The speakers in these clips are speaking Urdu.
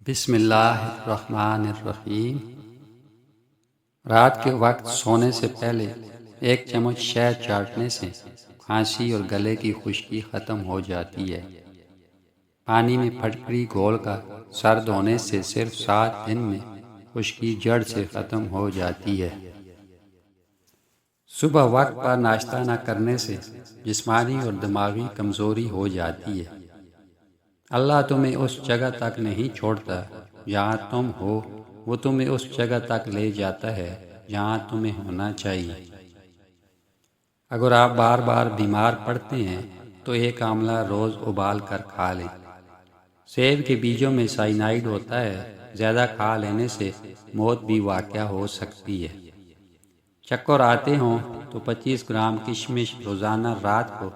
بسم اللہ الرحمن الرحیم۔ رات کے وقت سونے سے پہلے 1 چمچ شہد چاٹنے سے کھانسی اور گلے کی خشکی ختم ہو جاتی ہے۔ پانی میں پھٹکری گھول کر سر دھونے سے صرف 7 دن میں خشکی جڑ سے ختم ہو جاتی ہے۔ صبح وقت پر ناشتہ نہ کرنے سے جسمانی اور دماغی کمزوری ہو جاتی ہے۔ اللہ تمہیں اس جگہ تک نہیں چھوڑتا جہاں تم ہو، وہ تمہیں اس جگہ تک لے جاتا ہے جہاں تمہیں ہونا چاہیے۔ اگر آپ بار بار بیمار پڑتے ہیں تو ایک آملہ روز ابال کر کھا لیں۔ سیب کے بیجوں میں سائنائڈ ہوتا ہے، زیادہ کھا لینے سے موت بھی واقع ہو سکتی ہے۔ چکر آتے ہوں تو 25 گرام کشمش روزانہ رات کو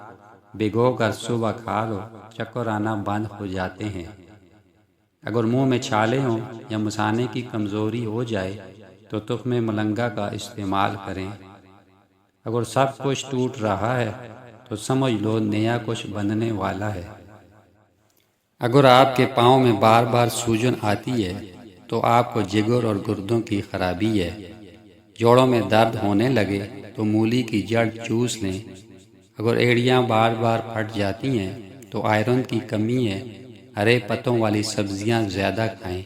بھگو کر صبح کھا لو، چکر آنا بند ہو جاتے ہیں۔ اگر منہ میں چھالے ہوں یا مثانے کی کمزوری ہو جائے تو تخم ملنگا کا استعمال کریں۔ اگر سب کچھ ٹوٹ رہا ہے تو سمجھ لو نیا کچھ بننے والا ہے۔ اگر آپ کے پاؤں میں بار بار سوجن آتی ہے تو آپ کو جگر اور گردوں کی خرابی ہے۔ جوڑوں میں درد ہونے لگے تو مولی کی جڑ چوس لیں۔ اگر ایڑیاں بار بار پھٹ جاتی ہیں تو آئرن کی کمی ہے، ہرے پتوں والی سبزیاں زیادہ کھائیں۔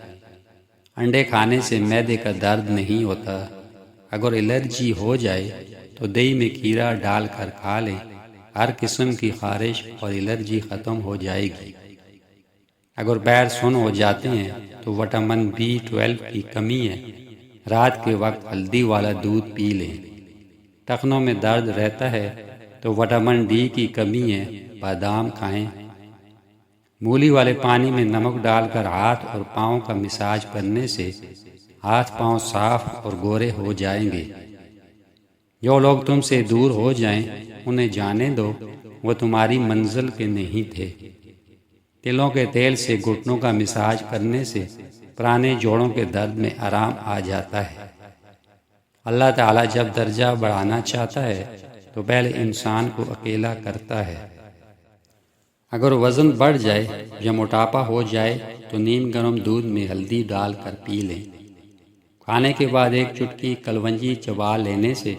انڈے کھانے سے معدے کا درد نہیں ہوتا۔ اگر الرجی ہو جائے تو دہی میں کھیرا ڈال کر کھا لیں، ہر قسم کی خارش اور الرجی ختم ہو جائے گی۔ اگر پیر سن ہو جاتے ہیں تو وٹامن B12 کی کمی ہے، رات کے وقت ہلدی والا دودھ پی لیں۔ ٹخنوں میں درد رہتا ہے تو وٹامن D کی کمی ہے، بادام کھائیں۔ مولی والے پانی میں نمک ڈال کر ہاتھ اور پاؤں کا مساج کرنے سے ہاتھ پاؤں صاف اور گورے ہو جائیں گے۔ جو لوگ تم سے دور ہو جائیں انہیں جانے دو، وہ تمہاری منزل کے نہیں تھے۔ تلوں کے تیل سے گھٹنوں کا مساج کرنے سے پرانے جوڑوں کے درد میں آرام آ جاتا ہے۔ اللہ تعالیٰ جب درجہ بڑھانا چاہتا ہے تو پہلے انسان کو اکیلا کرتا ہے۔ اگر وزن بڑھ جائے یا موٹاپا ہو جائے تو نیم گرم دودھ میں ہلدی ڈال کر پی لیں۔ کھانے کے بعد 1 چٹکی کلونجی چبا لینے سے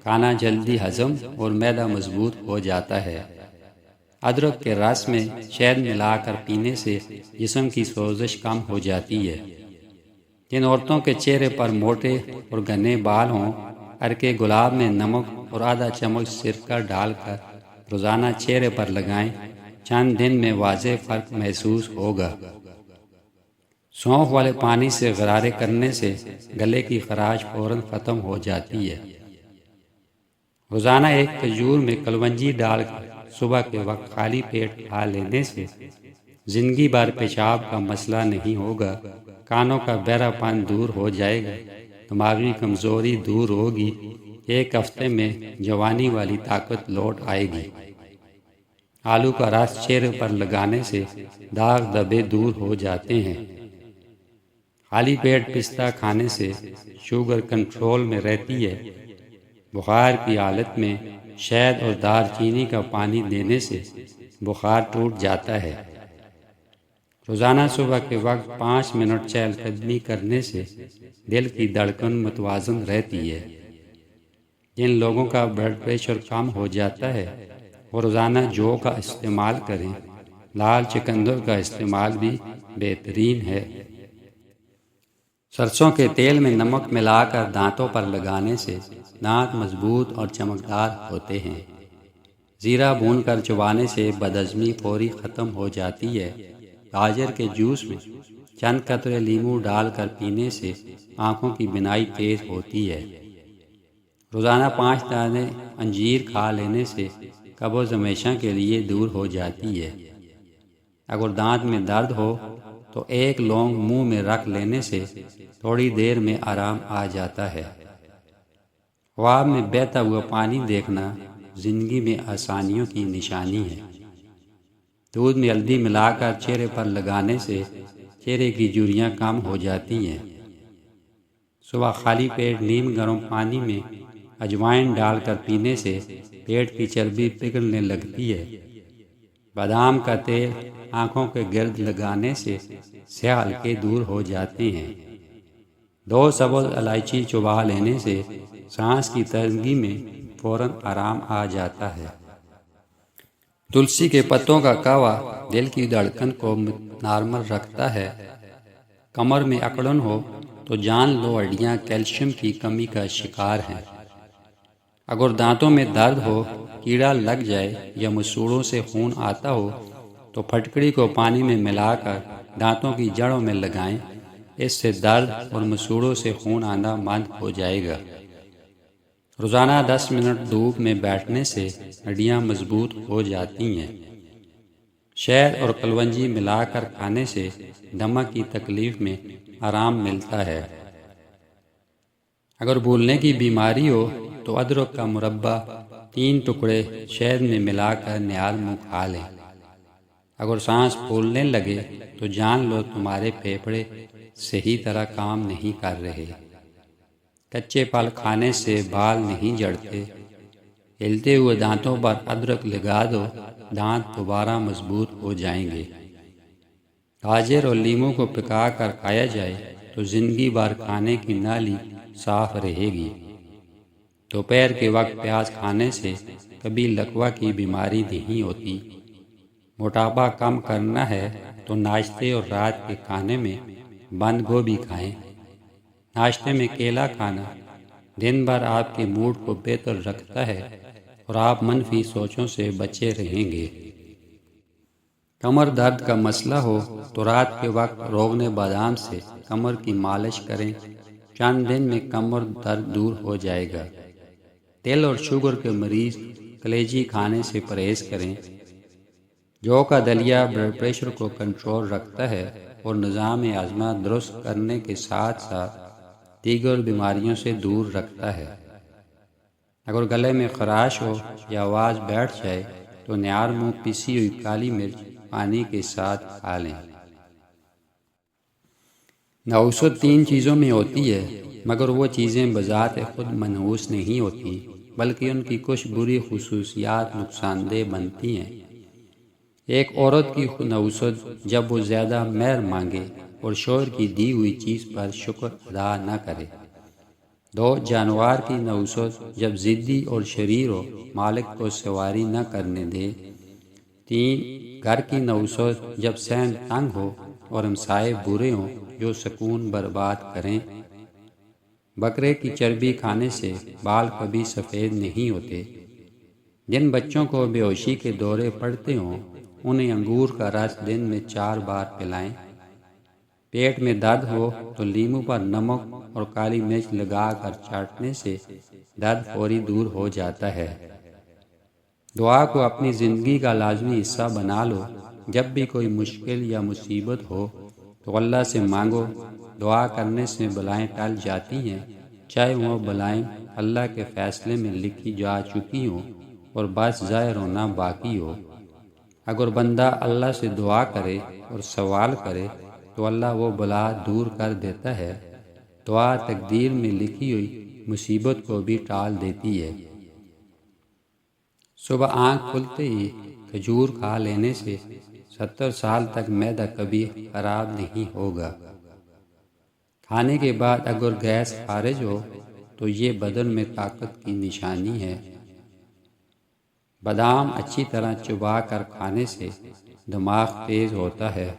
کھانا جلدی ہضم اور معدہ مضبوط ہو جاتا ہے۔ ادرک کے رس میں شہد ملا کر پینے سے جسم کی سوزش کم ہو جاتی ہے۔ جن عورتوں کے چہرے پر موٹے اور گھنے بال ہوں، عرق گلاب میں نمک اور آدھا چمچ سرکہ ڈال کر روزانہ چہرے پر لگائیں، چند دن میں واضح فرق محسوس ہوگا۔ سونف والے پانی سے غرارے کرنے سے گلے کی خراش فوراً ختم ہو جاتی ہے۔ روزانہ 1 کھجور میں کلونجی ڈال کر صبح کے وقت خالی پیٹ کھا لینے سے زندگی بھر پیشاب کا مسئلہ نہیں ہوگا، کانوں کا بہرا پن دور ہو جائے گا، دماغی کمزوری دور ہوگی، 1 ہفتے میں جوانی والی طاقت لوٹ آئے گی۔ آلو کا رس چہرے پر لگانے سے داغ دھبے دور ہو جاتے ہیں۔ خالی پیٹ پستہ کھانے سے شوگر کنٹرول میں رہتی ہے۔ بخار کی حالت میں شہد اور دار چینی کا پانی دینے سے بخار ٹوٹ جاتا ہے۔ روزانہ صبح کے وقت 5 منٹ چہل قدمی کرنے سے دل کی دھڑکن متوازن رہتی ہے۔ جن لوگوں کا بلڈ پریشر کم ہو جاتا ہے وہ روزانہ جو کا استعمال کریں۔ لال چقندر کا استعمال بھی بہترین ہے۔ سرسوں کے تیل میں نمک ملا کر دانتوں پر لگانے سے دانت مضبوط اور چمکدار ہوتے ہیں۔ زیرہ بھون کر چبانے سے بدہضمی فوری ختم ہو جاتی ہے۔ گاجر کے جوس میں چند قطرے لیموں ڈال کر پینے سے آنکھوں کی بینائی تیز ہوتی ہے۔ روزانہ 5 دانے انجیر کھا لینے سے قبض ہمیشہ کے لیے دور ہو جاتی ہے۔ اگر دانت میں درد ہو تو 1 لونگ منہ میں رکھ لینے سے تھوڑی دیر میں آرام آ جاتا ہے۔ خواب میں بہتا ہوا پانی دیکھنا زندگی میں آسانیوں کی نشانی ہے۔ دودھ میں ہلدی ملا کر چہرے پر لگانے سے چہرے کی جھریاں کم ہو جاتی ہیں۔ صبح خالی پیٹ نیم گرم پانی میں اجوائن ڈال کر پینے سے پیٹ کی چربی پگھلنے لگتی ہے۔ بادام کا تیل آنکھوں کے گرد لگانے سے سیاہ حلقے دور ہو جاتے ہیں۔ 2 سبز الائچی چبا لینے سے سانس کی تنگی میں فوراً آرام آ جاتا ہے۔ تلسی کے پتوں کا قہوہ دل کی دھڑکن کو نارمل رکھتا ہے۔ کمر میں اکڑن ہو تو جان لو ہڈیاں کیلشیم کی کمی کا شکار ہیں۔ اگر دانتوں میں درد ہو، کیڑا لگ جائے یا مسوڑوں سے خون آتا ہو تو پھٹکڑی کو پانی میں ملا کر دانتوں کی جڑوں میں لگائیں، اس سے درد اور مسوڑوں سے خون آنا بند ہو جائے گا۔ روزانہ 10 منٹ دھوپ میں بیٹھنے سے ہڈیاں مضبوط ہو جاتی ہیں۔ شہد اور کلونجی ملا کر کھانے سے دمہ کی تکلیف میں آرام ملتا ہے۔ اگر بھولنے کی بیماری ہو تو ادرک کا مربع 3 ٹکڑے شہد میں ملا کر نیال منہ کھا لیں۔ اگر سانس پھولنے لگے تو جان لو تمہارے پھیپھڑے صحیح طرح کام نہیں کر رہے۔ کچے پھل کھانے سے بال نہیں جھڑتے۔ ہلتے ہوئے دانتوں پر ادرک لگا دو، دانت دوبارہ مضبوط ہو جائیں گے۔ گاجر اور لیموں کو پکا کر کھایا جائے تو زندگی بھر کھانے کی نالی صاف رہے گی۔ دوپہر کے وقت پیاز کھانے سے کبھی لکوہ کی بیماری نہیں ہوتی۔ موٹاپا کم کرنا ہے تو ناشتے اور رات کے کھانے میں بند گوبھی کھائیں۔ ناشتے میں کیلا کھانا دن بھر آپ کے موڈ کو بہتر رکھتا ہے اور آپ منفی سوچوں سے بچے رہیں گے۔ کمر درد کا مسئلہ ہو تو رات کے وقت روغن بادام سے کمر کی مالش کریں، چند دن میں کمر درد دور ہو جائے گا۔ دل اور شوگر کے مریض کلیجی کھانے سے پرہیز کریں۔ جو کا دلیا بلڈ پریشر کو کنٹرول رکھتا ہے اور نظام ہاضمہ درست کرنے کے ساتھ ساتھ دیگر بیماریوں سے دور رکھتا ہے۔ اگر گلے میں خراش ہو یا آواز بیٹھ جائے تو نیار منہ پیسی ہوئی کالی مرچ پانی کے ساتھ کھا لیں۔ نحوست 3 چیزوں میں ہوتی ہے، مگر وہ چیزیں بذات خود منحوس نہیں ہوتی، بلکہ ان کی کچھ بری خصوصیات نقصان دہ بنتی ہیں۔ ایک عورت کی نحوست جب وہ زیادہ مہر مانگے اور شوہر کی دی ہوئی چیز پر شکر ادا نہ کرے۔ 2 جانور کی نحوست جب ضدی اور شریر ہو، مالک کو سواری نہ کرنے دے۔ 3 گھر کی نحوست جب صحن تنگ ہو اور ہمسائے برے ہوں جو سکون برباد کریں۔ بکرے کی چربی کھانے سے بال کبھی سفید نہیں ہوتے۔ جن بچوں کو بے ہوشی کے دورے پڑتے ہوں انہیں انگور کا رس دن میں 4 بار پلائیں۔ پیٹ میں درد ہو تو لیموں پر نمک اور کالی مرچ لگا کر چاٹنے سے درد فوری دور ہو جاتا ہے۔ دعا کو اپنی زندگی کا لازمی حصہ بنا لو۔ جب بھی کوئی مشکل یا مصیبت ہو تو اللہ سے مانگو۔ دعا کرنے سے بلائیں ٹل جاتی ہیں، چاہے وہ بلائیں اللہ کے فیصلے میں لکھی جا چکی ہوں اور بس ظاہر ہونا باقی ہو۔ اگر بندہ اللہ سے دعا کرے اور سوال کرے تو اللہ وہ بلا دور کر دیتا ہے۔ دعا تقدیر میں لکھی ہوئی مصیبت کو بھی ٹال دیتی ہے۔ صبح آنکھ کھلتے ہی کھجور کھا لینے سے 70 سال تک معدہ کبھی خراب نہیں ہوگا۔ کھانے کے بعد اگر گیس خارج ہو تو یہ بدن میں طاقت کی نشانی ہے۔ بادام اچھی طرح چبا کر کھانے سے دماغ تیز ہوتا ہے